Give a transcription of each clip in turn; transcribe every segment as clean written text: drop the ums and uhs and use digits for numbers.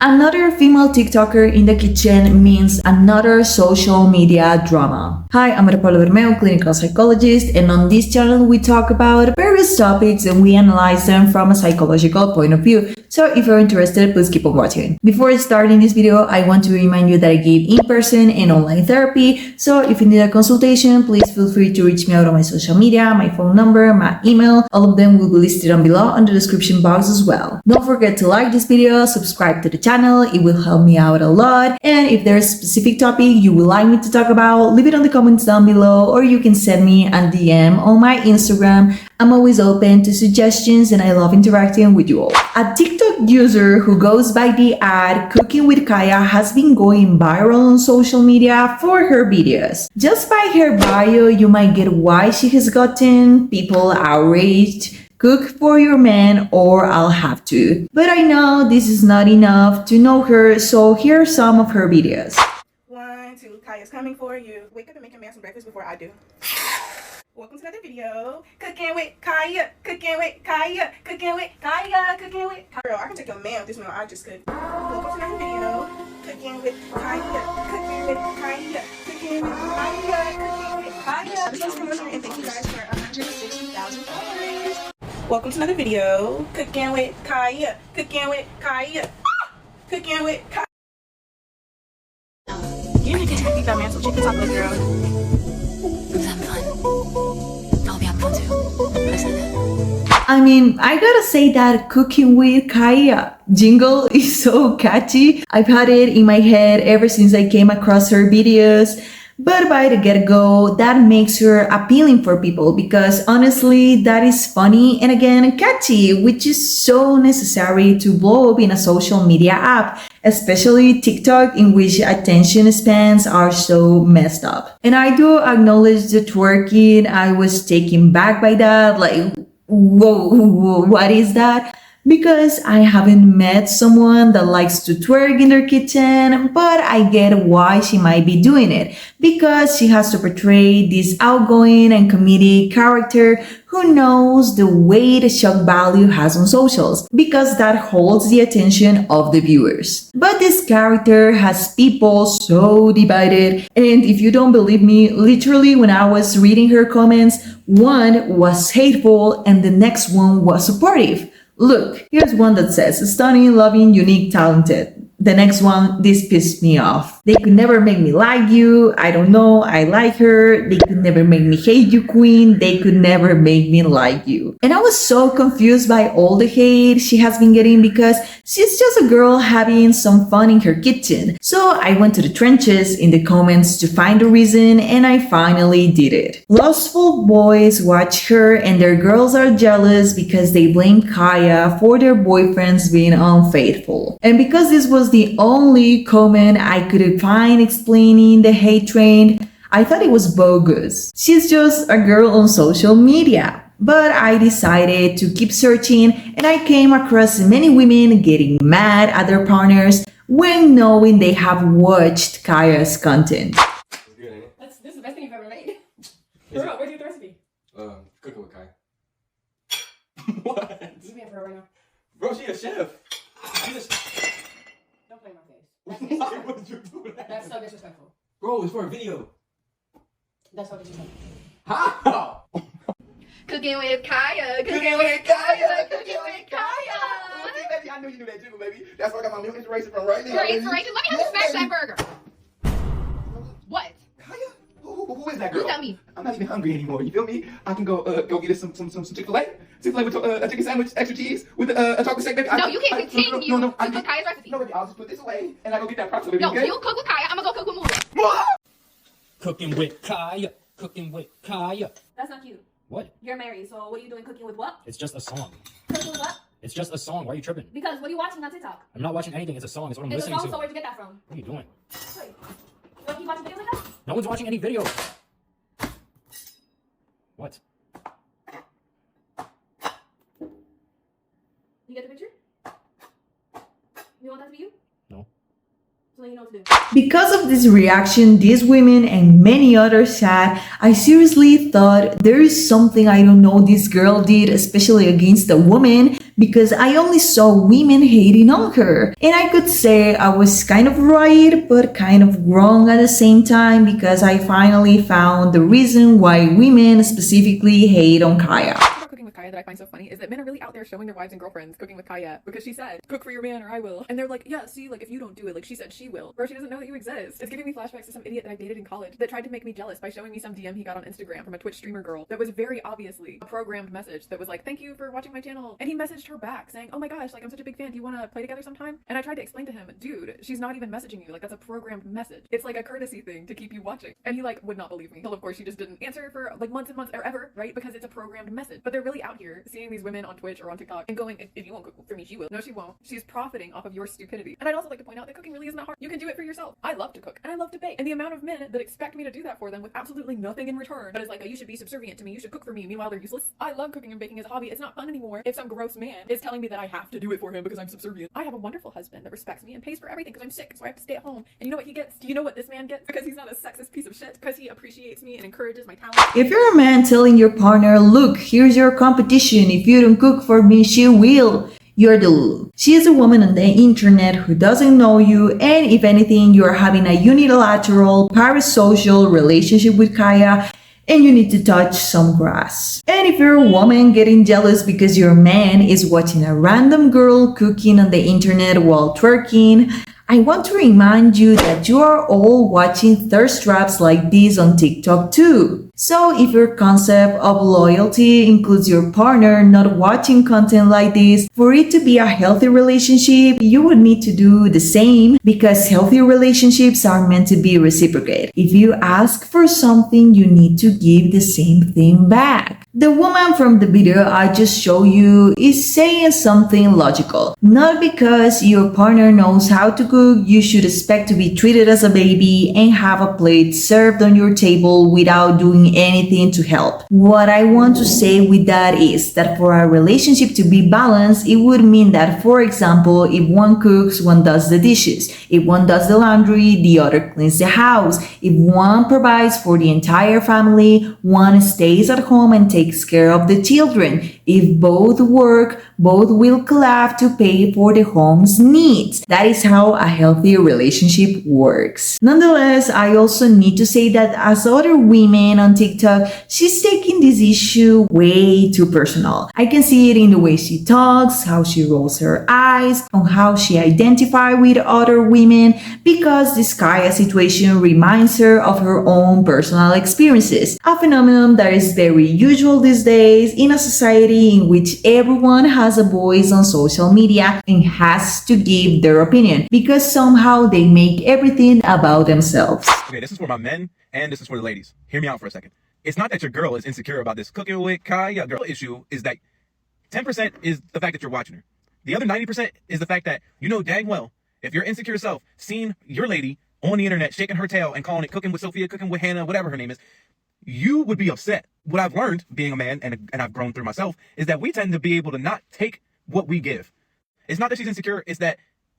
Another female TikToker in the kitchen means another social media drama. Hi, I'm Paula Bermeo, clinical psychologist, and on this channel we talk about various topics and we analyze them from a psychological point of view. So if you're interested, please keep on watching. Before starting this video, I want to remind you that I give in-person and online therapy. So if you need a consultation, please feel free to reach me out on my social media, my phone number, my email. All of them will be listed down below in the description box as well. Don't forget to like this video, subscribe to the channel, it will help me out a lot. And if there's a specific topic you would like me to talk about, leave it on the comments down below, or you can send me a DM on my Instagram. I'm always open to suggestions and I love interacting with you all. A TikTok user who goes by the ad Cooking with Kaya has been going viral on social media for her videos. Just by her bio, you might get why she has gotten people outraged. Cook for your man or I'll have to. But I know this is not enough to know her, so here are some of her videos. 1, 2, Kaya's coming for you. Wake up and make a man some breakfast before I do. Welcome to another video. Cooking with Kaya, cooking with Kaya, cooking with Kaya, cooking with Kaya. Girl, I can take a man with this meal I just cooked. Welcome to another video. Cooking with Kaya, cooking with Kaya, cooking with Kaya, cooking with Kaya. This is promotion and thank you guys for 160,000 followers. Welcome to another video. Cooking with Kaya, cooking with Kaya, cooking with Kaya. Get in the kitchen and feed that man some chicken tacos, girl. I'm having fun. I'll be having fun too. Listen. I mean, I gotta say that Cooking with Kaya jingle is so catchy. I've had it in my head ever since I came across her videos. But by the get-go, that makes her appealing for people because honestly, that is funny and again, catchy, which is so necessary to blow up in a social media app, especially TikTok, in which attention spans are so messed up. And I do acknowledge the twerking. I was taken back by that, like, whoa, what is that? Because I haven't met someone that likes to twerk in their kitchen, but I get why she might be doing it. Because she has to portray this outgoing and comedic character who knows the weight shock value has on socials, because that holds the attention of the viewers. But this character has people so divided, and if you don't believe me, literally when I was reading her comments, one was hateful and the next one was supportive. Look, here's one that says, stunning, loving, unique, talented. The next one, this pissed me off. They could never make me like you. I don't know, I like her. They could never make me hate you, queen. They could never make me like you. And I was so confused by all the hate she has been getting because she's just a girl having some fun in her kitchen. So I went to the trenches in the comments to find the reason and I finally did it. Lustful boys watch her and their girls are jealous because they blame Kaya for their boyfriends being unfaithful. And because this was the only comment I could find explaining the hate train, I thought it was bogus. She's just a girl on social media. But I decided to keep searching and I came across many women getting mad at their partners when knowing they have watched Kaya's content. It's good, ain't it? This is the best thing you've ever made. For real, where'd you get the recipe? Cooking with Kai. What? You being for real right now. Bro, she a chef. She's a chef. Don't play in my face. Why would you do that? That's so disrespectful. Bro, it's for a video. That's so disrespectful. How? Cooking with Kaya, cooking with Kaya, cooking with Kaya. See, baby, I knew you knew that jingle, baby. That's where I got my milk inspiration from right there. Your baby. inspiration? Let me have to smash that burger. What? Kaya? Who is that girl? You tell me. I'm not even hungry anymore. You feel me? I can go get us some Chick-fil-A. Chick-fil-A with a chicken sandwich, extra cheese, with a chocolate shake, baby. No, you can't continue No, to cook Kaya's recipe. No, baby, I'll just put this away and I go get that pasta, baby. No, okay? you cook with Kaya. I'm gonna go cook with Mula. Cooking with Kaya. Cooking with Kaya. That's not cute. What? You're married, so what are you doing cooking with what? It's just a song. Cooking with what? It's just a song. Why are you tripping? Because what are you watching on TikTok? I'm not watching anything. It's a song. It's what I'm It's a listening song, to. so where'd you get that from? What are you doing? Wait. You don't keep watching videos like that? No one's watching any videos. What? You get the picture? You want that to be you? No. So you know what to do. Because of this reaction these women and many others had, I seriously thought there is something I don't know this girl did, especially against a woman, because I only saw women hating on her. And I could say I was kind of right, but kind of wrong at the same time, because I finally found the reason why women specifically hate on Kaya. About cooking with Kaya that I find so funny is that men are really out there showing their wives and girlfriends cooking with Kaya because she said, cook for your man or I will. And they're like, yeah, see, like if you don't do it, like she said she will. Bro, she doesn't know that you exist. It's giving me flashbacks to some idiot that I dated in college that tried to make me jealous by showing me some DM he got on Instagram from a Twitch streamer girl that was very obviously a programmed message that was like, thank you for watching my channel. And he messaged her back saying, oh my gosh, like I'm such a big fan. Do you want to play together sometime? And I tried to explain to him, dude, she's not even messaging you. Like that's a programmed message. It's like a courtesy thing to keep you watching. And he like would not believe me. Until of course she just didn't answer for like months and months or ever, right? Because it's a programmed message. But they're really out here seeing these women on Twitch or on TikTok and going, if you won't cook for me, she will. No, she won't. She's profiting off of your stupidity. And I'd also like to point out that cooking really isn't that hard. You can do it for yourself. I love to cook and I love to bake. And the amount of men that expect me to do that for them with absolutely nothing in return, that is like, oh, you should be subservient to me, you should cook for me, meanwhile they're useless. I love cooking and baking as a hobby. It's not fun anymore if some gross man is telling me that I have to do it for him because I'm subservient. I have a wonderful husband that respects me and pays for everything because I'm sick, so I have to stay at home. And you know what he gets? Do you know what this man gets? Because he's not a sexist piece of shit, because he appreciates me and encourages my talent. If you're a man telling your partner, look, here's your competition, if you don't cook for me, she will, you're delulu. She is a woman on the internet who doesn't know you, and if anything, you are having a unilateral, parasocial relationship with Kaya, and you need to touch some grass. And if you're a woman getting jealous because your man is watching a random girl cooking on the internet while twerking, I want to remind you that you are all watching thirst traps like this on TikTok too. So if your concept of loyalty includes your partner not watching content like this, for it to be a healthy relationship, you would need to do the same, because healthy relationships are meant to be reciprocated. If you ask for something, you need to give the same thing back. The woman from the video I just showed you is saying something logical. Not because your partner knows how to cook, you should expect to be treated as a baby and have a plate served on your table without doing anything to help. What I want to say with that is that for our relationship to be balanced, it would mean that, for example, if one cooks, one does the dishes. If one does the laundry, the other cleans the house. If one provides for the entire family, one stays at home and takes care of the children. If both work, both will collab to pay for the home's needs. That is how a healthy relationship works. Nonetheless, I also need to say that as other women on TikTok, she's taking this issue way too personal. I can see it in the way she talks, how she rolls her eyes, on how she identifies with other women, because this Kaya situation reminds her of her own personal experiences. A phenomenon that is very usual these days in a society in which everyone has a voice on social media and has to give their opinion, because somehow they make everything about themselves. Okay, this is for my men and this is for the ladies. Hear me out for a second. It's not that your girl is insecure about this cooking with Kaya girl issue, is that 10% is the fact that you're watching her. The other 90% is the fact that you know dang well, if you're insecure yourself, seeing your lady on the internet shaking her tail and calling it cooking with Sophia, cooking with Hannah, whatever her name is, you would be upset. What I've learned being a man, and I've grown through myself, is that we tend to be able to not take what we give. It's not that she's insecure, it's that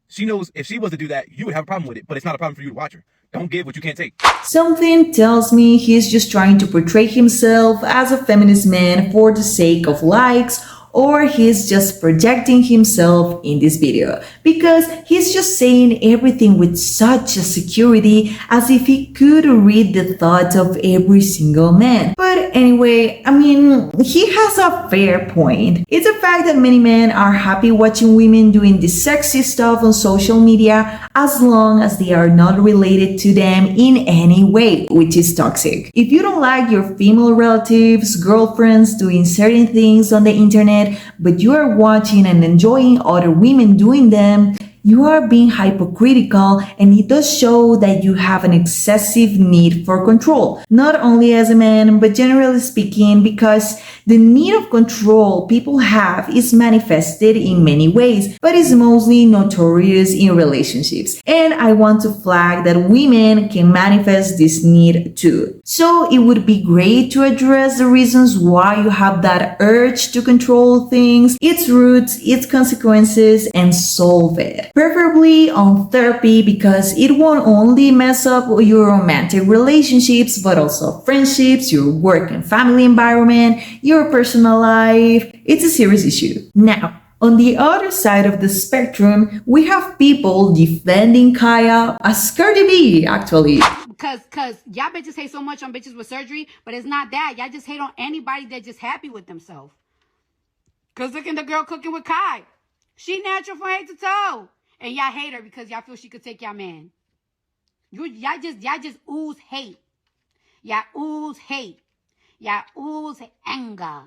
she knows if she was to do that, you would have a problem with it, but it's not a problem for you to watch her. Don't give what you can't take. Something tells me he's just trying to portray himself as a feminist man for the sake of likes, or he's just projecting himself in this video, because he's just saying everything with such a security as if he could read the thoughts of every single man. But anyway, I mean, he has a fair point. It's a fact that many men are happy watching women doing this sexy stuff on social media as long as they are not related to them in any way, which is toxic. If you don't like your female relatives, girlfriends doing certain things on the internet, but you are watching and enjoying other women doing them, you are being hypocritical, and it does show that you have an excessive need for control, not only as a man, but generally speaking, because the need of control people have is manifested in many ways, but is mostly notorious in relationships. And I want to flag that women can manifest this need too. So it would be great to address the reasons why you have that urge to control things, its roots, its consequences, and solve it. preferably on therapy because it won't only mess up your romantic relationships but also friendships, your work and family environment, your personal life. It's a serious issue. Now, on the other side of the spectrum, we have people defending Kaya as Cardi B, actually. Cause y'all bitches hate so much on bitches with surgery, but it's not that. Y'all just hate on anybody that's just happy with themselves. Cause look at the girl cooking with Kai. She natural from head to toe. And y'all hate her because y'all feel she could take y'all man. Y'all just ooze hate. Y'all ooze hate. Y'all ooze anger.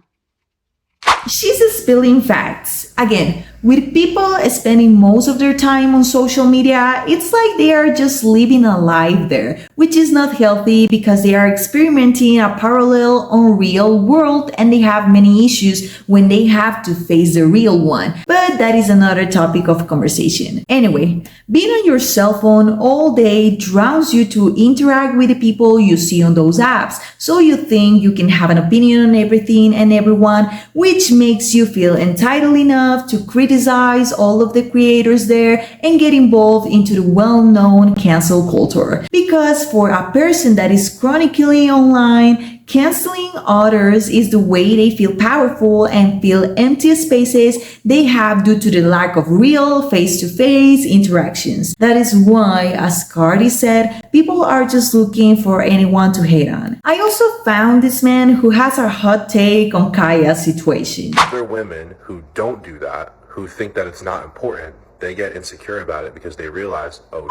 She's spilling facts. Again, with people spending most of their time on social media, it's like they are just living a life there, which is not healthy because they are experimenting a parallel unreal world and they have many issues when they have to face the real one. But that is another topic of conversation. Anyway, being on your cell phone all day drowns you to interact with the people you see on those apps. So you think you can have an opinion on everything and everyone, which makes you feel entitled enough to criticize all of the creators there and get involved into the well-known cancel culture. Because for a person that is chronically online, canceling others is the way they feel powerful and fill empty spaces they have due to the lack of real face-to-face interactions. That is why, as Cardi said, people are just looking for anyone to hate on. I also found this man who has a hot take on Kaya's situation. There are women who don't do that, who think that it's not important. They get insecure about it because they realize, oh,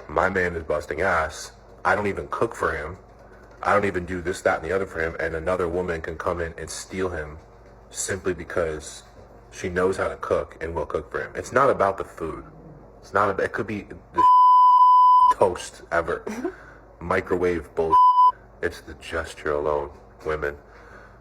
my man is busting ass. I don't even cook for him. I don't even do this, that, and the other for him, and another woman can come in and steal him simply because she knows how to cook and will cook for him. It's not about the food. It's not about, it could be the toast ever. Microwave bullshit. It's the gesture alone, women.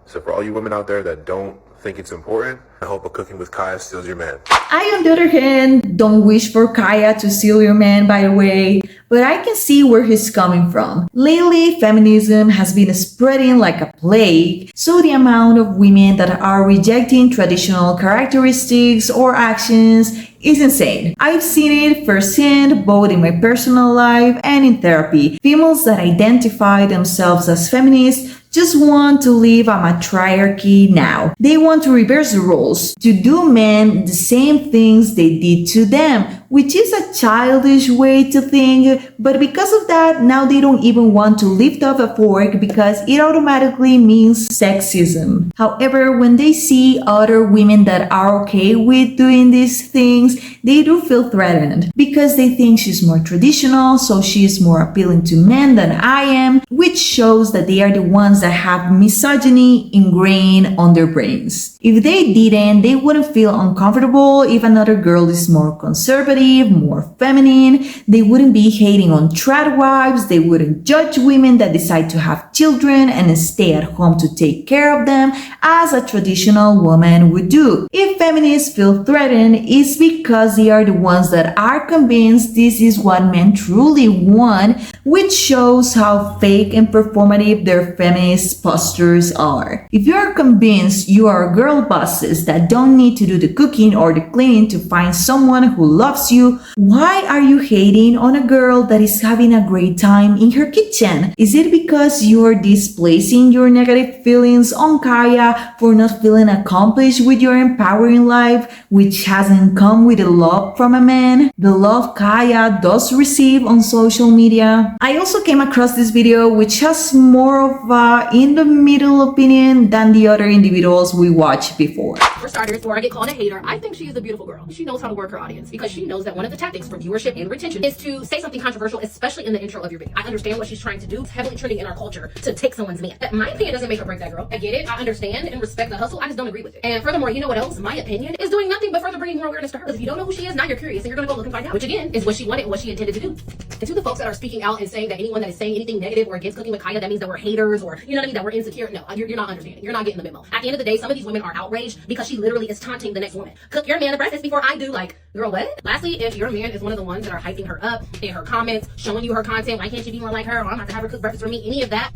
So for all you women out there that don't think it's important, I hope a cooking with Kaya steals your man. I, on the other hand, don't wish for Kaya to steal your man, by the way, but I can see where he's coming from. Lately, feminism has been spreading like a plague, so the amount of women that are rejecting traditional characteristics or actions is insane. I've seen it firsthand both in my personal life and in therapy. Females that identify themselves as feminists just want to live a matriarchy now. They want to reverse the roles, to do men the same things they did to them, which is a childish way to think, but because of that, now they don't even want to lift up a fork because it automatically means sexism. However, when they see other women that are okay with doing these things, they do feel threatened because they think she's more traditional, so she is more appealing to men than I am, which shows that they are the ones that have misogyny ingrained on their brains. If they didn't, they wouldn't feel uncomfortable if another girl is more conservative, more feminine. They wouldn't be hating on trad wives. They wouldn't judge women that decide to have children and stay at home to take care of them as a traditional woman would do. If feminists feel threatened, it's because they are the ones that are convinced this is what men truly want, which shows how fake and performative their feminist postures are. If you are convinced you are girl bosses that don't need to do the cooking or the cleaning to find someone who loves you, why are you hating on a girl that is having a great time in her kitchen? Is it because you are displacing your negative feelings on Kaya for not feeling accomplished with your empowering life, which hasn't come with the love from a man, the love Kaya does receive on social media? I also came across this video which has more of a in-the-middle opinion than the other individuals we watched before. For starters, before I get called a hater, I think she is a beautiful girl. She knows how to work her audience because she knows that one of the tactics for viewership and retention is to say something controversial, especially in the intro of your video. I understand what she's trying to do. It's heavily trending in our culture to take someone's man. But my opinion doesn't make or break that girl. I get it. I understand and respect the hustle. I just don't agree with it. And furthermore, you know what else? My opinion is doing nothing but further bringing more awareness to her. Because if you don't know who she is, now you're curious and you're going to go look and find out. Which again is what she wanted and what she intended to do. And to the folks that are speaking out and saying that anyone that is saying anything negative or against cooking with Kaya, that means that we're haters or, you know what I mean, that we're insecure. No, you're not understanding. You're not getting the memo. At the end of the day, some of these women are outraged because she literally is taunting the next woman. Cook your man a breakfast before I do. Like, girl, what? Lastly, if your man is one of the ones that are hyping her up in her comments, showing you her content, why can't you be more like her? Or I'm about to have her cook breakfast for me, any of that,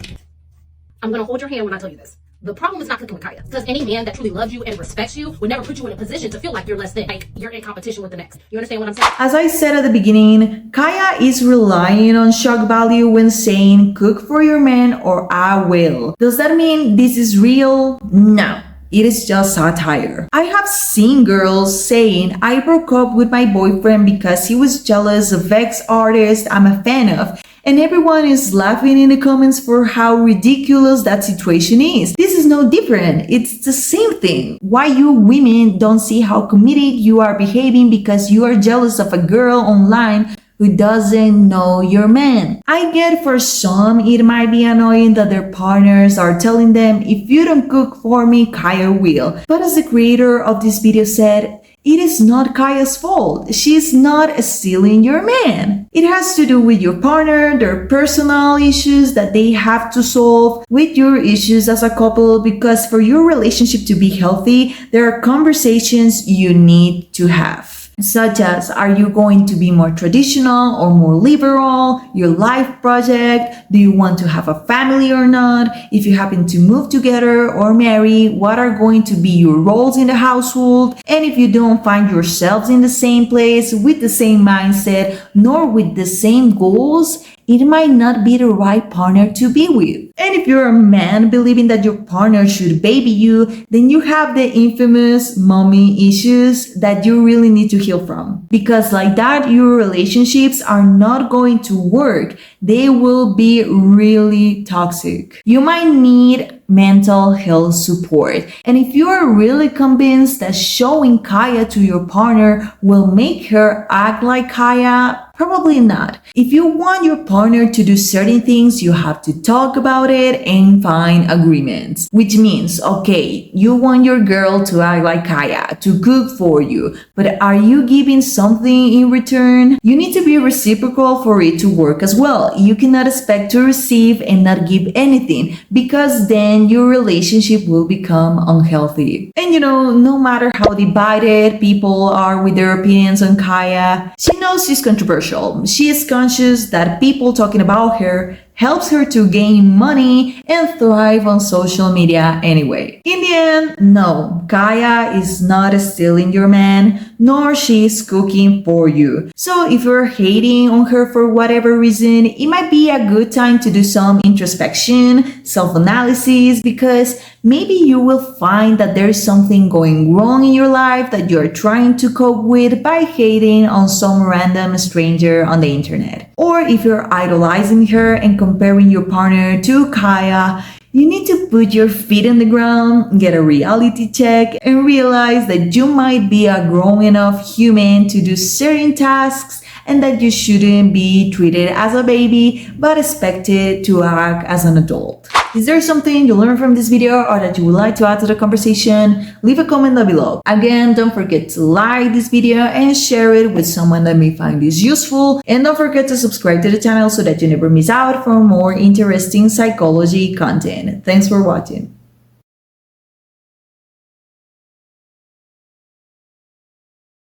I'm going to hold your hand when I tell you this. The problem is not cooking with Kaya. Because any man that truly loves you and respects you would never put you in a position to feel like you're less than, like you're in competition with the next. You understand what I'm saying? As I said at the beginning, Kaya is relying on shock value when saying cook for your man or I will. Does that mean this is real? No. It is just satire. I have seen girls saying I broke up with my boyfriend because he was jealous of X artist I'm a fan of, and everyone is laughing in the comments for how ridiculous that situation is. This is no different. It's the same thing. Why you women don't see how committed you are behaving because you are jealous of a girl online who doesn't know your man. I get for some it might be annoying that their partners are telling them, if you don't cook for me, Kaya will. But as the creator of this video said, it is not Kaya's fault. She's not stealing your man. It has to do with your partner, their personal issues that they have to solve, with your issues as a couple, because for your relationship to be healthy, there are conversations you need to have. Such as, are you going to be more traditional or more liberal? Your life project? Do you want to have a family or not? If you happen to move together or marry, what are going to be your roles in the household? And if you don't find yourselves in the same place, with the same mindset, nor with the same goals, it might not be the right partner to be with. And if you're a man believing that your partner should baby you, then you have the infamous mommy issues that you really need to heal from. Because like that, your relationships are not going to work. They will be really toxic. You might need mental health support. And if you are really convinced that showing Kaya to your partner will make her act like Kaya, probably not. If you want your partner to do certain things, you have to talk about it and find agreements. Which means, okay, you want your girl to act like Kaya, to cook for you, but are you giving something in return? You need to be reciprocal for it to work as well. You cannot expect to receive and not give anything, because then your relationship will become unhealthy. And no matter how divided people are with their opinions on Kaya, she knows she's controversial. She is conscious that people talking about her helps her to gain money and thrive on social media anyway. In the end, no, Kaya is not stealing your man, nor she's cooking for you. So if you're hating on her for whatever reason, it might be a good time to do some introspection, self-analysis, because maybe you will find that there is something going wrong in your life that you're trying to cope with by hating on some random stranger on the internet. Or if you're idolizing her and comparing your partner to Kaya, you need to put your feet on the ground, get a reality check, and realize that you might be a grown enough human to do certain tasks and that you shouldn't be treated as a baby but expected to act as an adult. Is there something you learned from this video or that you would like to add to the conversation? Leave a comment down below. Again, don't forget to like this video and share it with someone that may find this useful. And don't forget to subscribe to the channel so that you never miss out for more interesting psychology content. Thanks for watching.